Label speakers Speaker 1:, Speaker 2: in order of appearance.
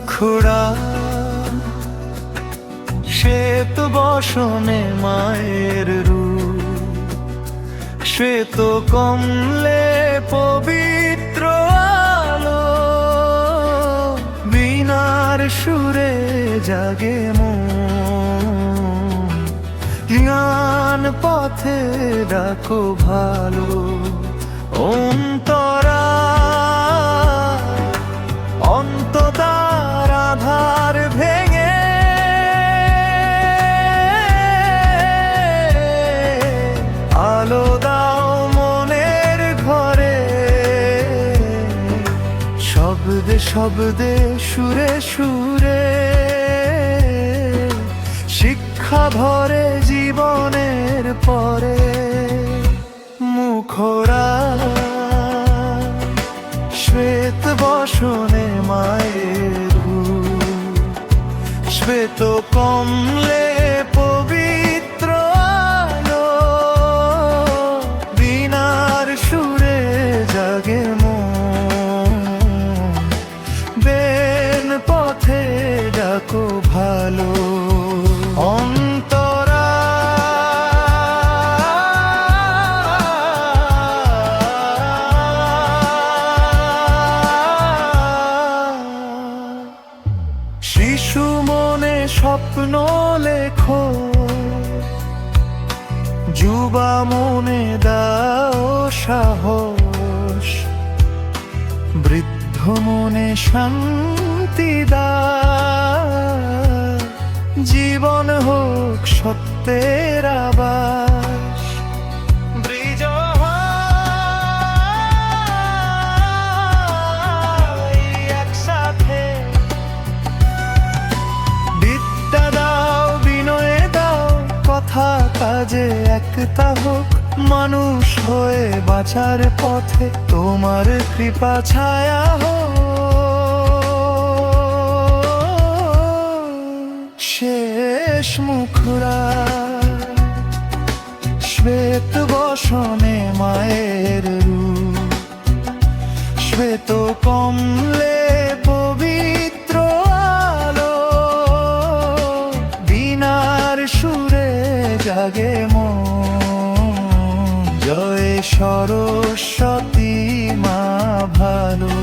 Speaker 1: মুখড়া শ্বেত বসনে মায়ের রূপ, শ্বেত কমলে পবিত্র আলো, বীণার সুরে জাগে মন, জ্ঞান পথে ডাকো ভালো। অন্তরা অন্ততার আধার ভেঙে আলো দাও মনের ঘরে, শব্দে শব্দে সুরে সুরে শিক্ষা ভরে জীবনের পরে। মুখরা শ্বেত বসনে মায়ের রূপ, শ্বেত কমলে পবিত্র আলো, বীণার সুরে জাগে মন, বেন পথে ডাকো ভালো। অন্তরা শিশু মনে স্বপ্ন লেখো, যুবা মনে দাও সাহস, বৃদ্ধ মনে শান্তি দাও, জীবন হোক সত্যের আবাস। ব্রিজ একসাথে বিদ্যা দাও, বিনয়ে দাও, কথা কাজে একতা হোক, মানুষ হয়ে বাঁচার পথে তোমার কৃপা ছায়া হোক। শেষ মুখরা শ্বেত বসনে মায়ের রূপ, শ্বেত কমলে পবিত্র আলো, বীণার সুরে জাগে মন, জয় সরস্বতী মা ভালো।